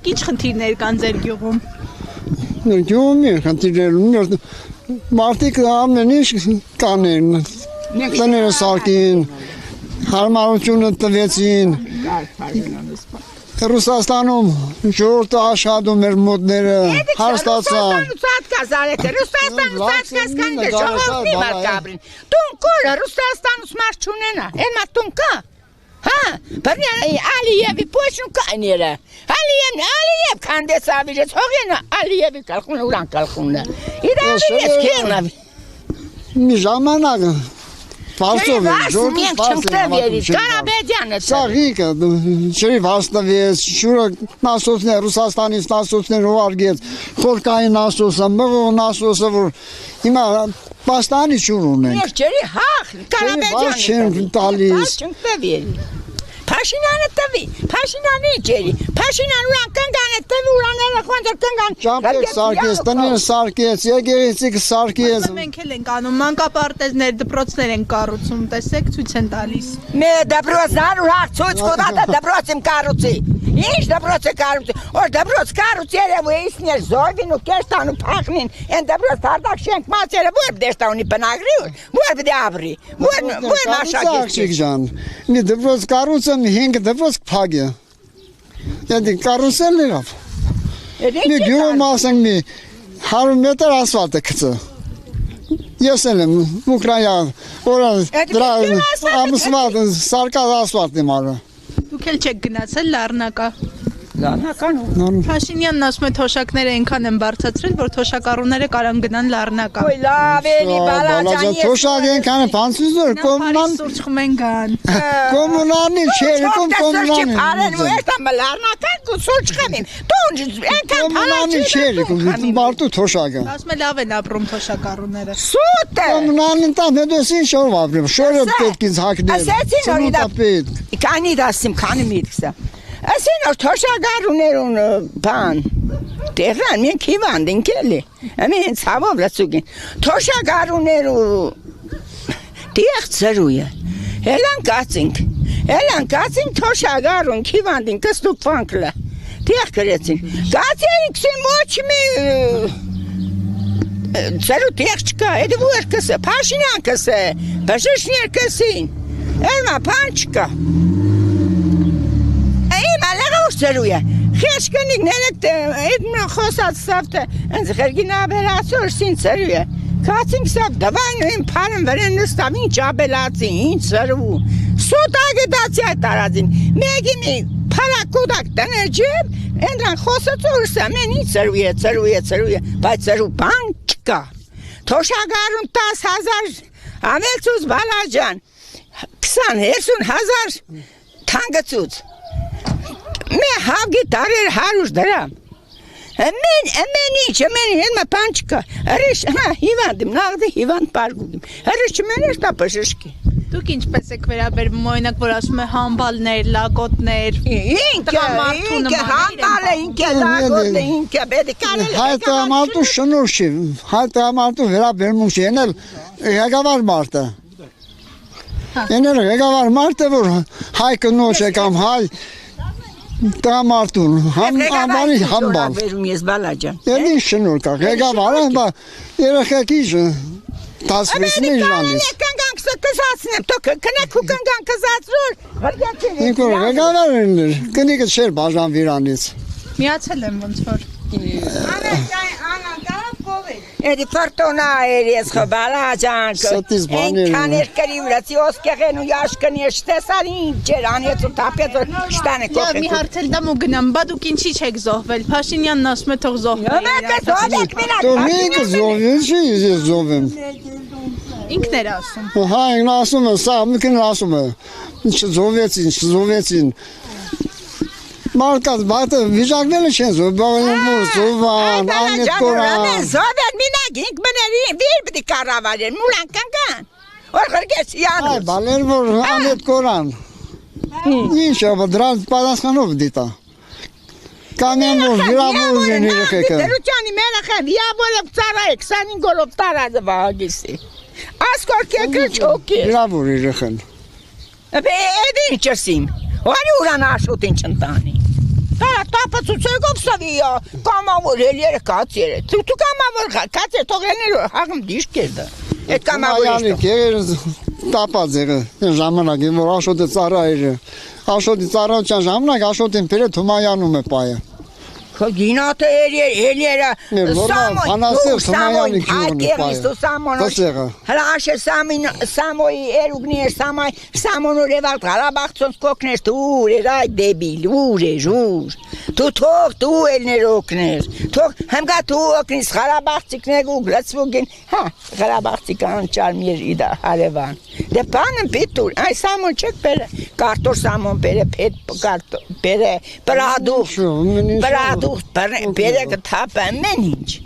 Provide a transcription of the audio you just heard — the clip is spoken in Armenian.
Իսկ ինչ խնդիրներ կան ձեր գյուղում։ Գյուղում մի խնդիրներ ունի, մարդիկ ամեն ինչ կանեն, տները սարքին, հարմարությունը տվեցին, Ռուսաստանում ժողովուրդը աշխատում էր մոտները, հարստացան։ Ռուսաստանից ատկասկան ժողովրդի մարկաբրին։ Տուն կորը Ռուսաստանից մարդ չունենա, էնմա տուն կա։ Հա, բրնյանը Ալիևի պոչն կաները։ Ալիև կանդես ավիրեց, հողենը Ալիևի կալխունը, ուրան կալխունը։ Իրավիրեց կերնավ։ Մի ժամանակ Վաստով է, Կարաբեդյանը Սաղիկը, շրիվ հաստավեց, շուրը նասոսներ, Ռուսաստանից նասոսներ հովարգեց, խորկային նասոսը, մղող նասոսը, որ հիմա պաստանի շուր ունենք։ Ես ջերի հաղ, Կարաբեդյանը Փաշինյանը տվի, Փաշինյանը ջերի, Փաշինյանը ուրան կնգանը տվի, ուրաները խոնձր կնգան։ Ճամփեք սարքեց, տնին սարքեց, եկեղեցիկ սարքեց։ Մենք էլ ենք անում, մանկապարտեզներ, դպրոցներ են կառուցում, տեսեք, ցույց են տալիս։ Մե դպրոցն ուրախ ցույց կոդա դպրոցիմ կառուցի։ Ինչ դպրոցը կառուցի, որ դպրոց կառուցի երևի իսներ զովին ու կեստան ու փախնին, են դպրոց արդակ շենք մացերը որ դեստանի բնագրի, որ դե ապրի, որ մաշակի ջան։ Մի դպրոց կառուցեմ 5 դպրոց փագի։ Եթե կառուցել իրավ։ Մի գյուղում ասենք մի 100 մետր ասֆալտ է գծը։ Ես եմ Ուկրաինա, որ դրա ամսվա սարկած ասֆալտի մարը։ Դուք էլ չեք գնացել Լառնակա։ Լառնական։ Փաշինյանն ասում է թոշակները այնքան են բարձրացրել, որ թոշակառուները կարան գնան Լառնակա։ Ոյ լավ էլի բալաջան։ Թոշակ այնքան փանցուզոր կոմունալ սուրճ խմեն գան։ Կոմունալի չէ, կոմունալի։ Արեն ու էստա Լառնական ու սուրճ խմին։ Դու այնքան կոմունալի չէ, մարդու թոշակը։ Ասում է լավ են ապրում թոշակառուները։ Սուտ է։ Կոմունալին տան հետոսին շոր ապրում, շորը պետք ինձ հակներ։ Ասեցին օրինակ։ Քանի դասիմ, քանի միտքսա։ Ասեն որ թոշակառուներուն բան տեղան մենք հիվանդ ենք էլի ամեն ցավով լացուգին թոշակառուներու տեղ ծրույը հելան կացինք թոշակառուն հիվանդին կստուկ ֆանկլա տեղ գրեցին կացինք սիմոչ մի ծրու տեղ չկա էդի որ կսը Փաշինյան կսը բժիշկներ կսին էլմա բան չկա Ծրույը, խեշկնիկ ներեք էդմն խոսած սավտը, ընձ խերգին աբելացոր սին ծրույը, կացինք սավ դվայն ու իմ պարն վրեն նստավ, ինչ աբելացի, ինչ ծրու, սուտ ագետացի այդ տարածին, մեկի մի պարակուդակ տներ ջև, ընդրան խոսած ուրսա, մեն ինչ ծրույը, բայց ծրու բան չկա, թոշագարուն 10,000, ամելցուց բալաջան, 20-30,000 թանգծուց, Մե հավգի տարեր 100 դրամ։ Ամեն ինչ, հենմա բան չկա։ Հրիշ, հիվանդիմ, նաղդի հիվանդ պարգուգիմ։ Հրիշ չմենես տա բժշկի։ Դուք ինչպես եք վերաբերվում, օրինակ որ ասում է համբալներ, լակոտներ։ Ինքը համբալը, ինքը լակոտը, ինքը բեդիկանը։ Հայտամարտու շնոր չի, հայտամարտու վերաբերվում չի, ենել ղեկավար մարդը։ Ենել ղեկավար մարդը, որ հայ կնոջ է կամ հայ Տամարտուն, համբալի համբալ։ Վերում ես բալաջան։ Եվ ինչ շնոր կա, ղեկավարը, երեխեքի 10-20 իրանից։ Կնգանք կզացնեմ, թո կնեք ու կնգանք կզացրոր, հրգյակել Ինք որ ղեկավարը էր, կնիկը չէր բաժան վիրանից։ Միացել եմ ոնց որ։ Էդի ֆորտունա էր ես խբալաջան Այնքան երկրի վրացի ոսկեղեն ու յաշկն ես տեսար ինչ էր անեց ու թապեց որ շտանը կողեք Մի հարցել դամ ու գնամ, բա դուք ինչի չեք զոհվել, Փաշինյանն ասում է թող զոհվի Թող ինքը զոհվի, չի ես զոհվեմ Ինքն էր ասում Հա, ինքն ասում է, սա միկն ասում է Չզոհվեցին Մարկած բատը վիճակները չեն զոհվան, անետ կորան Զոհվեն մինակ ինք մների վիր բդի կարավարեն, մուրան կնգան Որ խրգեց յանուց Այ բալեր որ անետ կորան Ինչ է, դրանց պատասխանով դիտա Կանեն որ վիրավոր են երեխեքը Դրուճանի մերախը վիրավոր ծառա է 25 գոլով տարածը վահագիսի Ասկոր կեկը չոքի Վիրավոր երեխեն Էդ ինչ ասիմ Որի ուրան աշուտ ինչ ընտանի Տարա տապը ցուցեգով սավիա կամավոր էլերը կացերը դու կամավոր կացեր թողնել հաղում դիշկեր դա այդ կամավորը տապած եղը ժամանակի որ աշոտը ծառա էր աշոտի ծառայության ժամանակ աշոտին բերե Թումանյանում է պայը Գինատը էլերը Սամոյին հայկերից Սամոնոչ հրաշը Սամոյի էրուգնի էր Սամոնու լևալ Ղարաբաղցոնց կոքներ դուր էր այ դեբիլ ուր էր ուր դու թող դու էլներ օգներ թող հմգա դու օգնիս Ղարաբաղցիկներ ու գրացվոգին հա Ղարաբաղցիկան ճարմիր իդա հարևան դե բանն պիտուր այ Սամոն չեք բերը կարտոր Սամոն բերը փետ կարտո բերը պրադուխ Բերեք թափը մեն ինչ